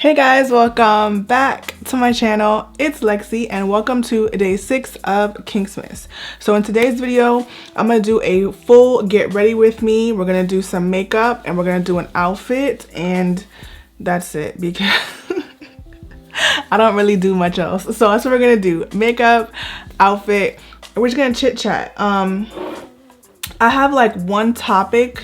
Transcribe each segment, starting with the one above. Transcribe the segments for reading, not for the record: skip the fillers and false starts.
Hey guys, welcome back to my channel. It's Lexi and welcome to day 6 of Kinksmas. So in today's video, I'm going to do a full get ready with me. We're going to do some makeup and we're going to do an outfit, and that's it because I don't really do much else. So that's what we're going to do. Makeup, outfit, and we're just going to chit chat. I have like one topic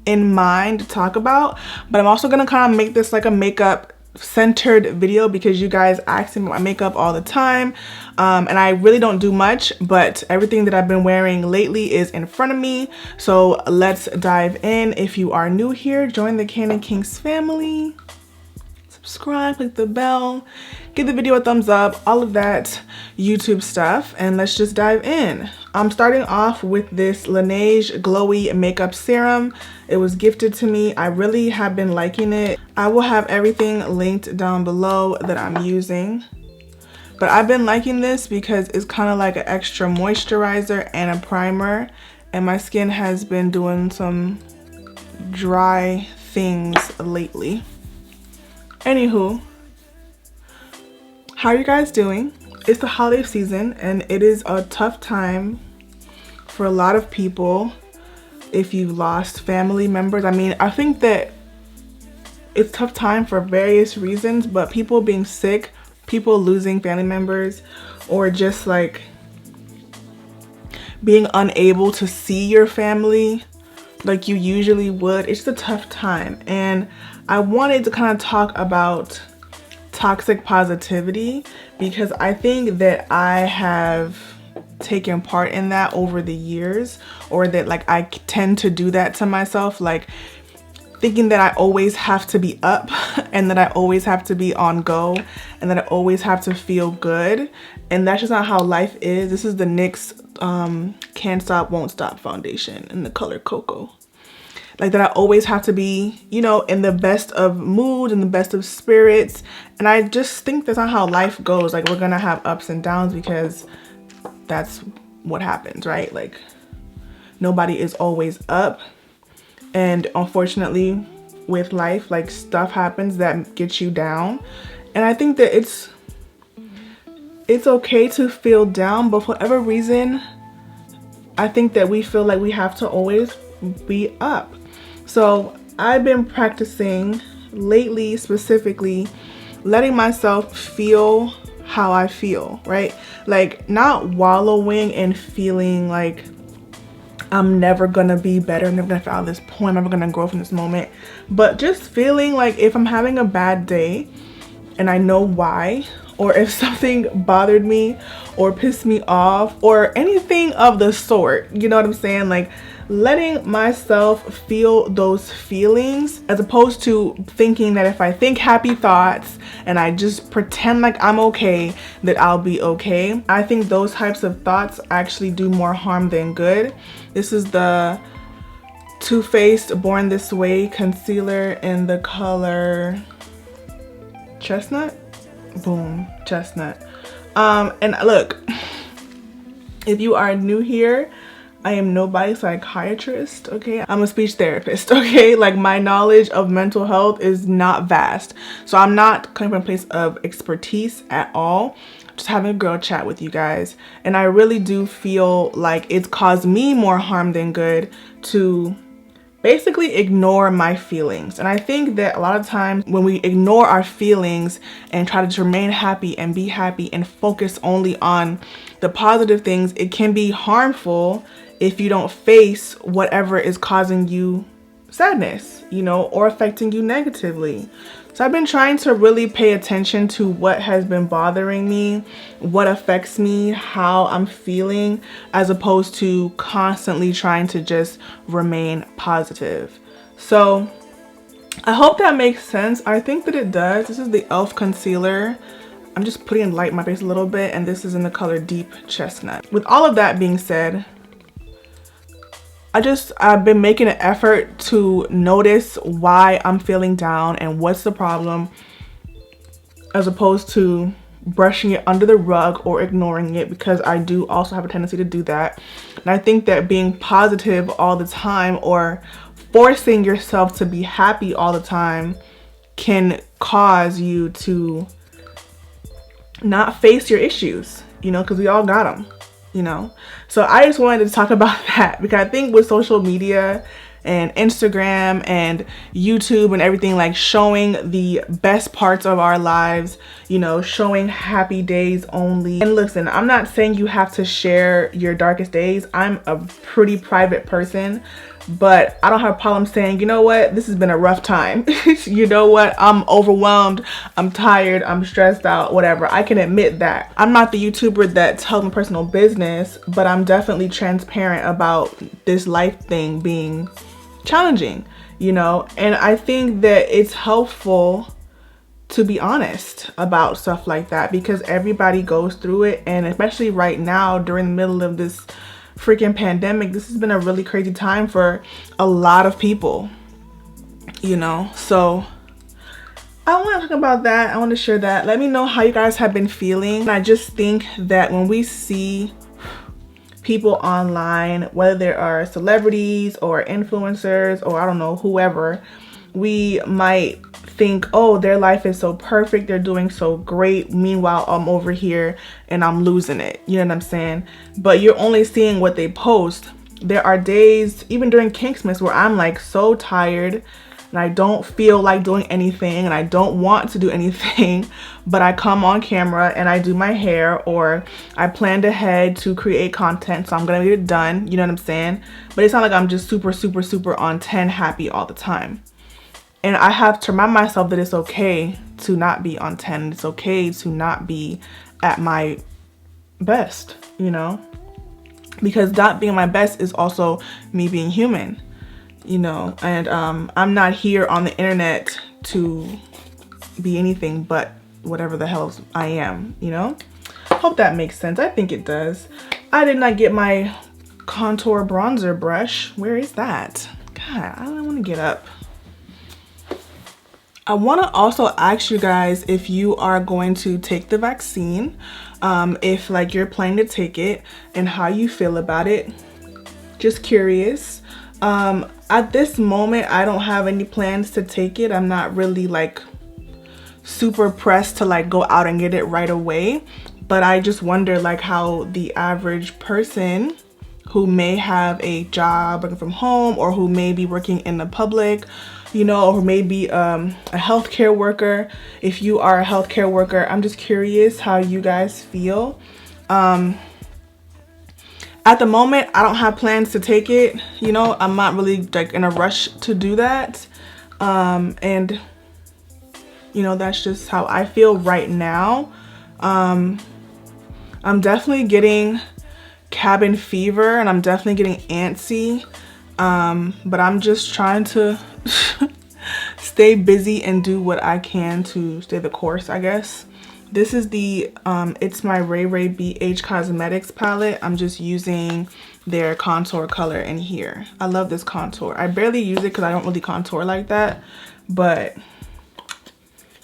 in mind to talk about, but I'm also going to kind of make this like a makeup centered video because you guys ask me about my makeup all the time, and I really don't do much, but everything that I've been wearing lately is in front of me. So let's dive in. If you are new here, join the KandidKinks family, subscribe, click the bell, give the video a thumbs up, all of that YouTube stuff, and let's just dive in. I'm starting off with this Laneige Glowy Makeup Serum. It was gifted to me. I really have been liking it. I will have everything linked down below that I'm using. But I've been liking this because it's kind of like an extra moisturizer and a primer. And my skin has been doing some dry things lately. Anywho, how are you guys doing? It's the holiday season and it is a tough time for a lot of people if you've lost family members. I mean, I think that it's a tough time for various reasons, but people being sick, people losing family members, or just like being unable to see your family like you usually would, it's a tough time. And I wanted to kind of talk about toxic positivity because I think that I have taken part in that over the years, or that like I tend to do that to myself, like thinking that I always have to be up and that I always have to be on go and that I always have to feel good, and that's just not how life is. This is the NYX Can't Stop Won't Stop foundation in the color Cocoa. Like that I always have to be, you know, in the best of mood and the best of spirits. And I just think that's not how life goes. Like we're gonna have ups and downs because that's what happens, right? Like nobody is always up. And unfortunately with life, like stuff happens that gets you down. And I think that it's okay to feel down, but for whatever reason, I think that we feel like we have to always be up. So I've been practicing lately, specifically letting myself feel how I feel, right? Like not wallowing in feeling like I'm never gonna be better, I'm never gonna get out of this point, I'm never gonna grow from this moment, but just feeling like if I'm having a bad day and I know why, or if something bothered me or pissed me off or anything of the sort, you know what I'm saying? Like letting myself feel those feelings, as opposed to thinking that if I think happy thoughts and I just pretend like I'm okay, that I'll be okay. I think those types of thoughts actually do more harm than good. This is the Too Faced Born This Way concealer in the color Chestnut. Boom, chestnut. And look, if you are new here, I am nobody's psychiatrist, okay? I'm a speech therapist, okay? Like my knowledge of mental health is not vast. So I'm not coming from a place of expertise at all. Just having a girl chat with you guys. And I really do feel like it's caused me more harm than good to basically ignore my feelings. And I think that a lot of times when we ignore our feelings and try to remain happy and be happy and focus only on the positive things, it can be harmful if you don't face whatever is causing you sadness, you know, or affecting you negatively. So I've been trying to really pay attention to what has been bothering me, what affects me, how I'm feeling, as opposed to constantly trying to just remain positive. So I hope that makes sense. I think that it does. This is the e.l.f. concealer. I'm just putting light in my face a little bit, and this is in the color Deep Chestnut. With all of that being said, I've been making an effort to notice why I'm feeling down and what's the problem, as opposed to brushing it under the rug or ignoring it, because I do also have a tendency to do that. And I think that being positive all the time or forcing yourself to be happy all the time can cause you to not face your issues, you know, because we all got them, you know. So I just wanted to talk about that, because I think with social media and Instagram and YouTube and everything, like showing the best parts of our lives, you know, showing happy days only. And listen, I'm not saying you have to share your darkest days. I'm a pretty private person, but I don't have a problem saying, you know what, this has been a rough time. You know what, I'm overwhelmed, I'm tired, I'm stressed out, whatever. I can admit that. I'm not the YouTuber that tells my personal business, but I'm definitely transparent about this life thing being challenging, you know. And I think that it's helpful to be honest about stuff like that, because everybody goes through it, and especially right now during the middle of this freaking pandemic, this has been a really crazy time for a lot of people, you know. So I want to talk about that. I want to share that. Let me know how you guys have been feeling. I just think that when we see people online, whether they are celebrities or influencers or I don't know, whoever, we might think, oh, their life is so perfect, they're doing so great, meanwhile I'm over here and I'm losing it, you know what I'm saying? But you're only seeing what they post. There are days, even during Kinksmas, where I'm like so tired and I don't feel like doing anything and I don't want to do anything, but I come on camera and I do my hair, or I planned ahead to create content, so I'm gonna get it done, you know what I'm saying? But it's not like I'm just super on 10 happy all the time. And I have to remind myself that it's okay to not be on 10. It's okay to not be at my best, you know? Because not being my best is also me being human, you know? And I'm not here on the internet to be anything but whatever the hell I am, you know? Hope that makes sense. I think it does. I did not get my contour bronzer brush. Where is that? God, I don't want to get up. I want to also ask you guys if you are going to take the vaccine, if like you're planning to take it, and how you feel about it. Just curious. At this moment, I don't have any plans to take it. I'm not really like super pressed to like go out and get it right away, but I just wonder like how the average person who may have a job working from home, or who may be working in the public, you know, or maybe a healthcare worker. If you are a healthcare worker, I'm just curious how you guys feel. At the moment, I don't have plans to take it. You know, I'm not really like in a rush to do that. And you know, that's just how I feel right now. I'm definitely getting cabin fever and I'm definitely getting antsy. But I'm just trying to stay busy and do what I can to stay the course, I guess. This is the it's my Ray Ray BH Cosmetics palette. I'm just using their contour color in here. I love this contour. I barely use it because I don't really contour like that, but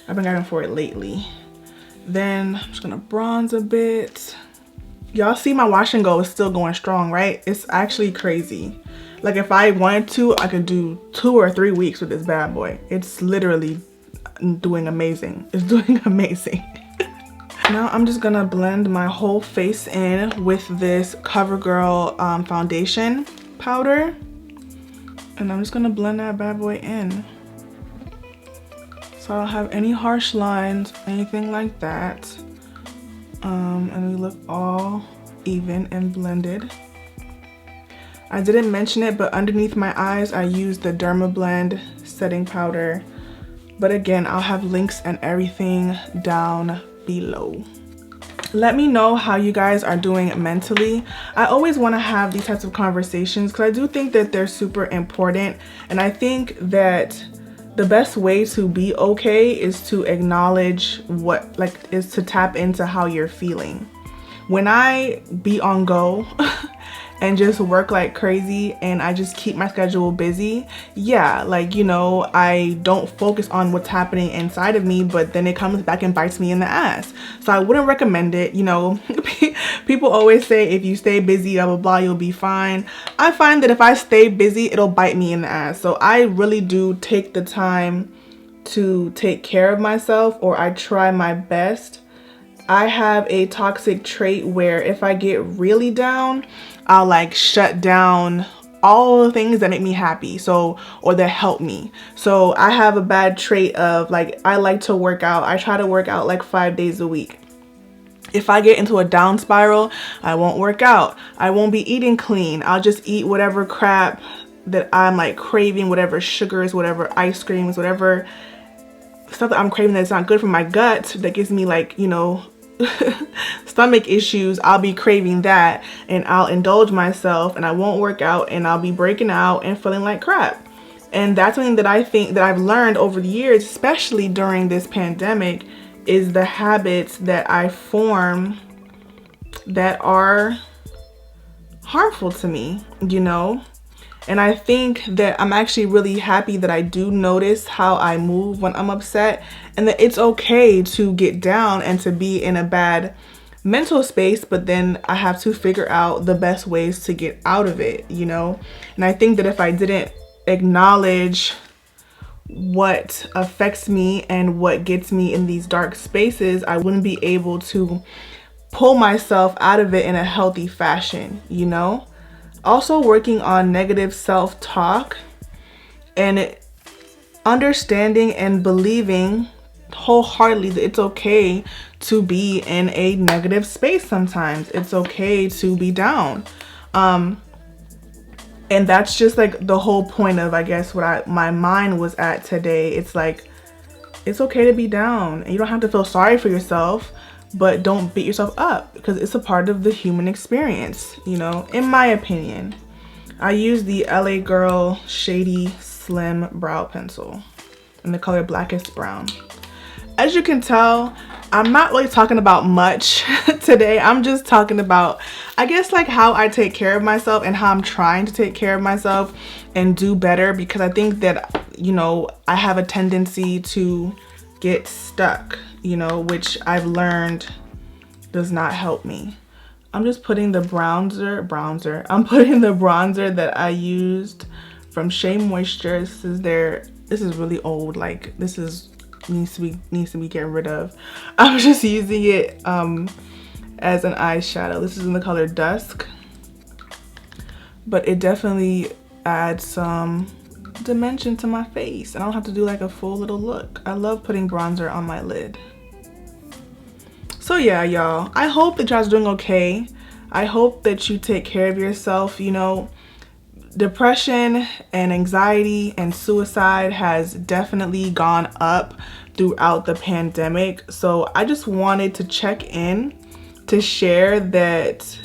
I've been going for it lately. Then I'm just gonna bronze a bit. Y'all see my wash and go is still going strong, right? It's actually crazy. Like if I wanted to, I could do 2 or 3 weeks with this bad boy. It's literally doing amazing. It's doing amazing. Now I'm just gonna blend my whole face in with this CoverGirl foundation powder. And I'm just gonna blend that bad boy in. So I don't have any harsh lines, anything like that. And we look all even and blended. I didn't mention it, but underneath my eyes, I used the Dermablend setting powder. But again, I'll have links and everything down below. Let me know how you guys are doing mentally. I always want to have these types of conversations because I do think that they're super important. And I think that the best way to be okay is to acknowledge is to tap into how you're feeling. When I be on go and just work like crazy and I just keep my schedule busy, yeah, like, you know, I don't focus on what's happening inside of me, but then it comes back and bites me in the ass. So I wouldn't recommend it. You know, people always say if you stay busy, blah, blah, blah, you'll be fine. I find that if I stay busy, it'll bite me in the ass. So I really do take the time to take care of myself, or I try my best. I have a toxic trait where if I get really down, I'll like shut down all the things that make me happy, or that help me. So I have a bad trait of like, I like to work out. I try to work out like 5 days a week. If I get into a down spiral, I won't work out. I won't be eating clean. I'll just eat whatever crap that I'm like craving, whatever sugars, whatever ice creams, whatever stuff that I'm craving that's not good for my gut, that gives me like, you know, stomach issues. I'll be craving that and I'll indulge myself and I won't work out and I'll be breaking out and feeling like crap. And that's something that I think that I've learned over the years, especially during this pandemic, is the habits that I form that are harmful to me, you know? And I think that I'm actually really happy that I do notice how I move when I'm upset, and that it's okay to get down and to be in a bad mental space, but then I have to figure out the best ways to get out of it, you know? And I think that if I didn't acknowledge what affects me and what gets me in these dark spaces, I wouldn't be able to pull myself out of it in a healthy fashion, you know? Also working on negative self-talk and understanding and believing wholeheartedly that it's okay to be in a negative space sometimes. It's okay to be down. And that's just like the whole point of, I guess, what my mind was at today. It's like, it's okay to be down and you don't have to feel sorry for yourself, but don't beat yourself up because it's a part of the human experience, you know, in my opinion. I use the LA Girl Shady Slim Brow Pencil in the color Blackest Brown. As you can tell, I'm not really talking about much today. I'm just talking about, I guess, like how I take care of myself and how I'm trying to take care of myself and do better, because I think that, you know, I have a tendency to get stuck, you know, which I've learned does not help me. I'm just putting the bronzer. I'm putting the bronzer that I used from Shea Moisture. This is really old. Like, this needs to be getting rid of. I'm just using it as an eyeshadow. This is in the color Dusk, but it definitely adds some dimension to my face. I don't have to do like a full little look. I love putting bronzer on my lid. So yeah, y'all, I hope that y'all's doing okay. I hope that you take care of yourself. You know, depression and anxiety and suicide has definitely gone up throughout the pandemic. So I just wanted to check in to share that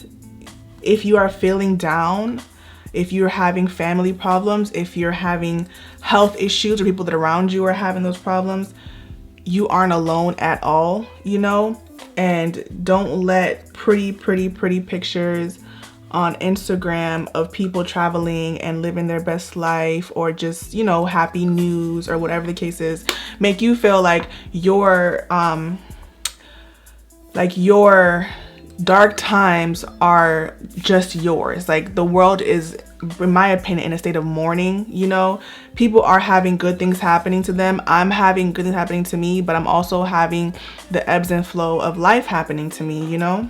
if you are feeling down, if you're having family problems, if you're having health issues or people that are around you are having those problems, you aren't alone at all, you know? And don't let pretty pictures on Instagram of people traveling and living their best life, or just, you know, happy news or whatever the case is, make you feel like your dark times are just yours. Like, the world is, in my opinion, in a state of mourning, you know? People are having good things happening to them. I'm having good things happening to me, but I'm also having the ebbs and flow of life happening to me, you know?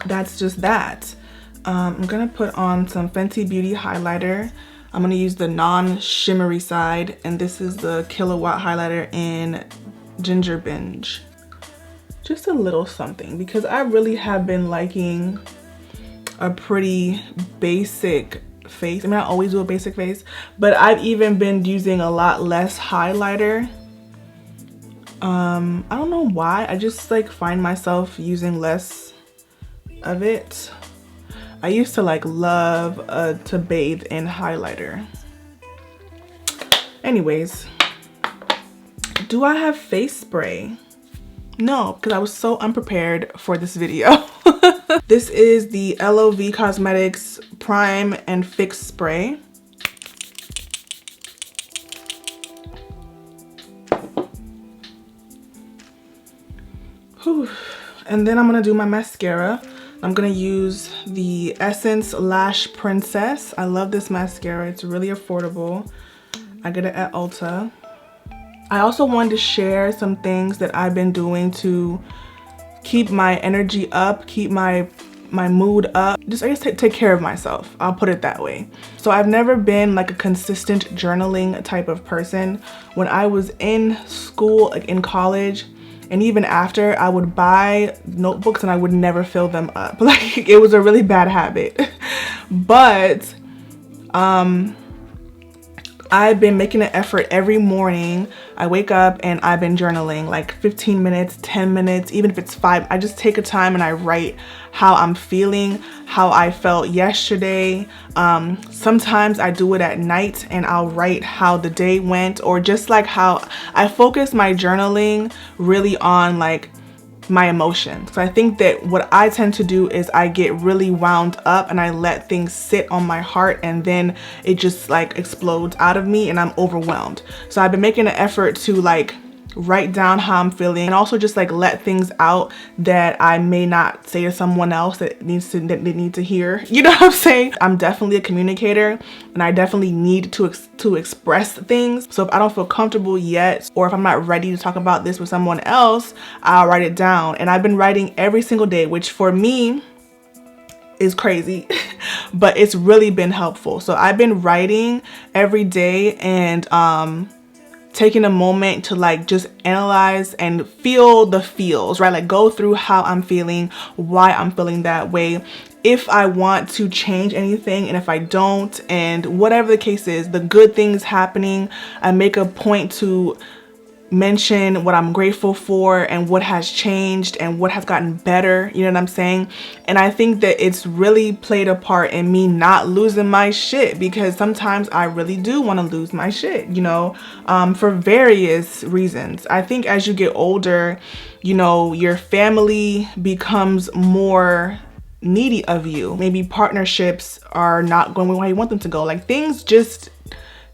That's just that. I'm gonna put on some Fenty Beauty highlighter. I'm gonna use the non-shimmery side, and this is the Killawatt highlighter in Ginger Binge. Just a little something, because I really have been liking a pretty basic face. I mean, I always do a basic face, but I've even been using a lot less highlighter. I don't know why. I just like find myself using less of it. I used to like love to bathe in highlighter. Anyways, do I have face spray? No, because I was so unprepared for this video. This is the LOV Cosmetics Prime and Fix Spray. Whew. And then I'm gonna do my mascara. I'm gonna use the Essence Lash Princess. I love this mascara. It's really affordable. I get it at Ulta. I also wanted to share some things that I've been doing to keep my energy up, keep my mood up, just I guess take care of myself. I'll put it that way. So I've never been like a consistent journaling type of person. When I was in school, like in college, and even after, I would buy notebooks and I would never fill them up. Like, it was a really bad habit. But I've been making an effort every morning. I wake up and I've been journaling like 15 minutes, 10 minutes, even if it's 5. I just take a time and I write how I'm feeling, how I felt yesterday. Sometimes I do it at night and I'll write how the day went, or just like how I focus my journaling really on like my emotions. So I think that what I tend to do is I get really wound up and I let things sit on my heart, and then it just like explodes out of me and I'm overwhelmed. So I've been making an effort to like write down how I'm feeling, and also just like let things out that I may not say to someone else that they need to hear. You know what I'm saying? I'm definitely a communicator and I definitely need to express things. So if I don't feel comfortable yet, or if I'm not ready to talk about this with someone else, I'll write it down. And I've been writing every single day, which for me is crazy, but it's really been helpful. So I've been writing every day and taking a moment to like just analyze and feel the feels, right? Like go through how I'm feeling, why I'm feeling that way, if I want to change anything, and if I don't, and whatever the case is, the good things happening, I make a point to mention what I'm grateful for and what has changed and what has gotten better, you know what I'm saying? And I think that it's really played a part in me not losing my shit, because sometimes I really do want to lose my shit, you know, for various reasons. I think as you get older, you know, your family becomes more needy of you. Maybe partnerships are not going where you want them to go. Like, things just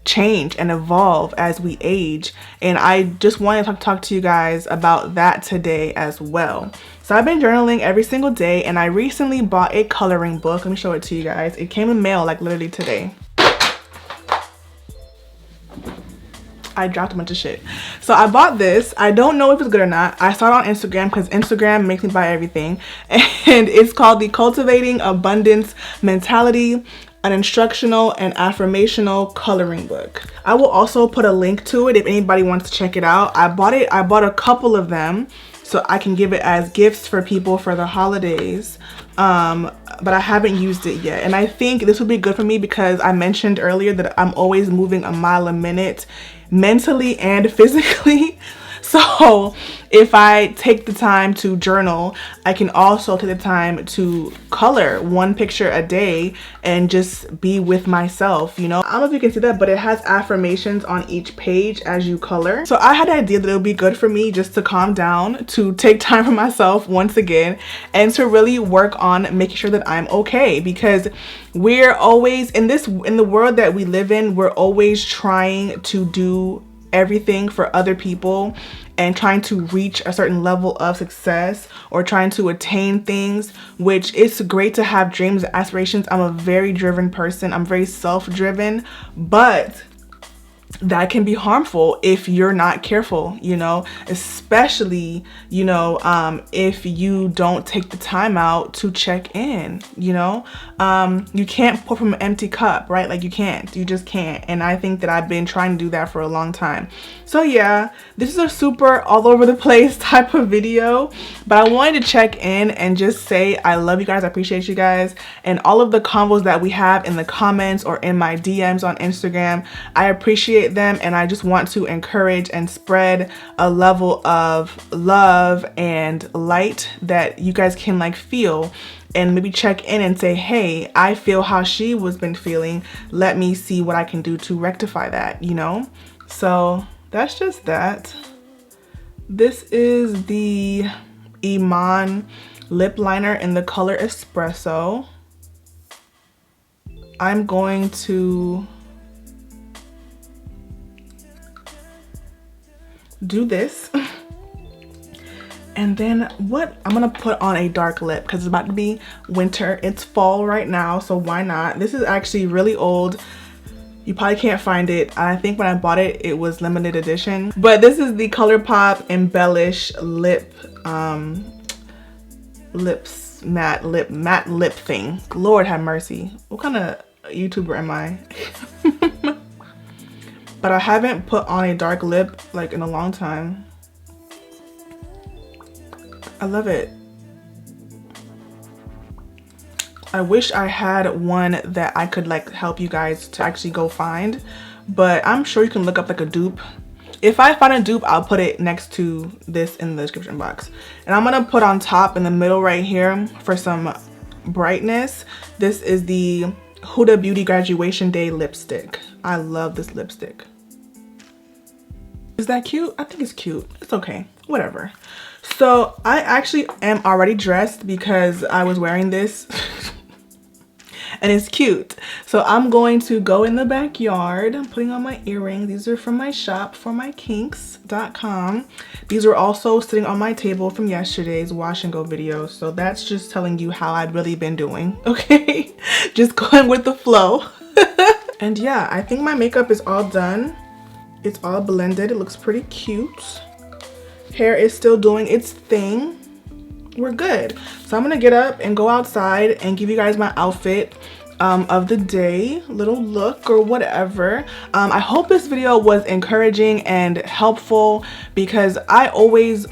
change and evolve as we age, and I just wanted to talk to you guys about that today as well. So I've been journaling every single day, and I recently bought a coloring book. Let me show it to you guys. It came in mail like literally today. I dropped a bunch of shit. So I bought this. I don't know if it's good or not. I saw it on Instagram because Instagram makes me buy everything. And it's called the Cultivating Abundance Mentality, an instructional and affirmational coloring book. I will also put a link to it if anybody wants to check it out. I bought a couple of them so I can give it as gifts for people for the holidays. But I haven't used it yet. And I think this would be good for me because I mentioned earlier that I'm always moving a mile a minute, mentally and physically. So if I take the time to journal, I can also take the time to color one picture a day and just be with myself, you know? I don't know if you can see that, but it has affirmations on each page as you color. So I had the idea that it would be good for me just to calm down, to take time for myself once again, and to really work on making sure that I'm okay, because we're always in the world that we live in, we're always trying to do everything for other people and trying to reach a certain level of success or trying to attain things, which it's great to have dreams and aspirations. I'm a very driven person. I'm very self-driven, but that can be harmful if you're not careful, you know, especially, you know, if you don't take the time out to check in, you know. You can't pour from an empty cup, right? Like, you just can't. And I think that I've been trying to do that for a long time. So yeah, this is a super all over the place type of video, but I wanted to check in and just say I love you guys. I appreciate you guys, and all of the convos that we have in the comments or in my DMs on Instagram, I appreciate them, and I just want to encourage and spread a level of love and light that you guys can like feel, and maybe check in and say, hey, I feel how she was been feeling. Let me see what I can do to rectify that, you know? So that's just that. This is the Iman lip liner in the color Espresso. I'm going to do this. And then what I'm gonna put on a dark lip because it's about to be winter. It's fall right now, so why not? This is actually really old. You probably can't find it. I think when I bought it, it was limited edition. But this is the ColourPop Embellish Lip matte lip thing. Lord have mercy. What kind of YouTuber am I? But I haven't put on a dark lip like in a long time. I love it. I wish I had one that I could like help you guys to actually go find, but I'm sure you can look up like a dupe. If I find a dupe, I'll put it next to this in the description box. And I'm gonna put on top in the middle right here for some brightness. This is the Huda Beauty Graduation Day lipstick. I love this lipstick. Is that cute? I think it's cute. It's okay, whatever. So I actually am already dressed because I was wearing this and it's cute. So I'm going to go in the backyard. I'm putting on my earrings. These are from my shop, for my kinks.com. These were also sitting on my table from yesterday's wash and go video. So that's just telling you how I've really been doing, okay? Just going with the flow. And yeah, I think my makeup is all done. It's all blended. It looks pretty cute. Hair is still doing its thing. We're good. So I'm gonna get up and go outside and give you guys my outfit of the day, little look or whatever. I hope this video was encouraging and helpful, because I always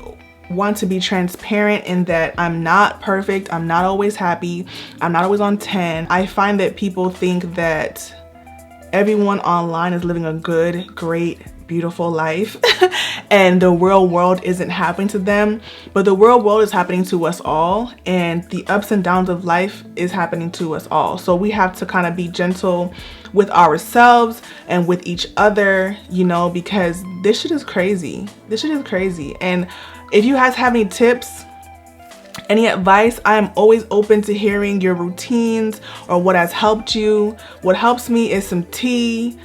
want to be transparent in that I'm not perfect. I'm not always happy. I'm not always on 10. I find that people think that everyone online is living a good, great, beautiful life and the real world isn't happening to them, but the real world is happening to us all, and the ups and downs of life is happening to us all. So we have to kind of be gentle with ourselves and with each other, you know, because this shit is crazy. This shit is crazy. And if you guys have any tips, any advice, I am always open to hearing your routines or what has helped you. What helps me is some tea,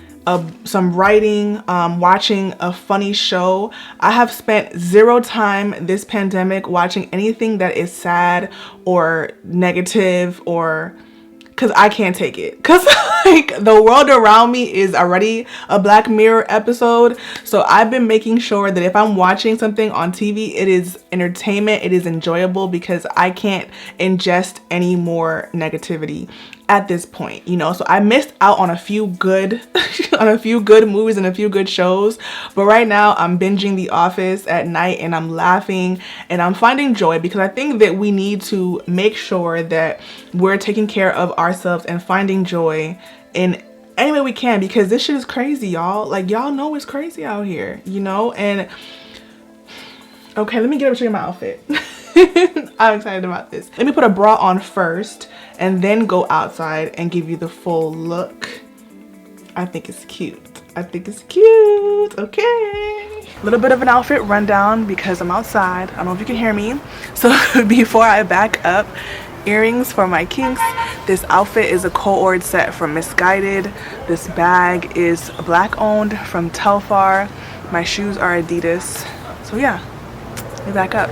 some writing, watching a funny show. I have spent zero time this pandemic watching anything that is sad or negative, or because I can't take it, because like the world around me is already a Black Mirror episode. So I've been making sure that if I'm watching something on TV, it is entertainment, it is enjoyable, because I can't ingest any more negativity at this point, you know. So I missed out on a few good on a few good movies and a few good shows, but right now I'm binging The Office at night and I'm laughing and I'm finding joy, because I think that we need to make sure that we're taking care of ourselves and finding joy in any way we can, because this shit is crazy, y'all. Like, y'all know it's crazy out here, you know. And okay, let me get up and show you my outfit. I'm excited about this. Let me put a bra on first and then go outside and give you the full look. I think it's cute. I think it's cute. Okay. A little bit of an outfit rundown because I'm outside. I don't know if you can hear me. So before I back up, earrings for my kinks. This outfit is a co-ord set from Misguided. This bag is Black owned from Telfar. My shoes are Adidas. So yeah, let me back up.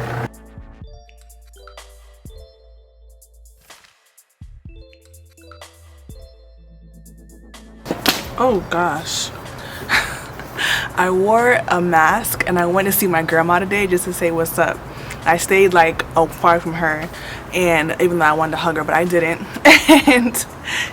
Oh gosh. I wore a mask and I went to see my grandma today just to say what's up. I stayed like far from her, and even though I wanted to hug her, but I didn't. And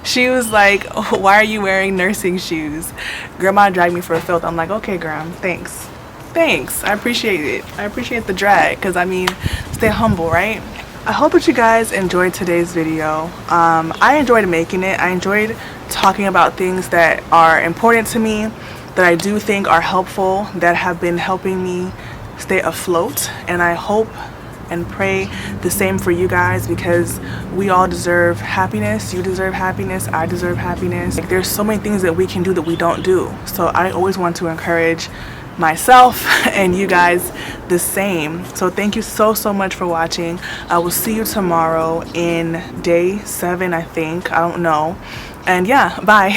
she was like, oh, why are you wearing nursing shoes? Grandma dragged me for a filth. I'm like, okay, Gram, thanks. Thanks, I appreciate it. I appreciate the drag, because I mean, stay humble, right? I hope that you guys enjoyed today's video. I enjoyed making it. I enjoyed talking about things that are important to me, that I do think are helpful, that have been helping me stay afloat. And I hope and pray the same for you guys, because we all deserve happiness. You deserve happiness. I deserve happiness. Like, there's so many things that we can do that we don't do. So I always want to encourage myself and you guys the same. So thank you so much for watching. I will see you tomorrow in day 7, I think. I don't know. And yeah, bye.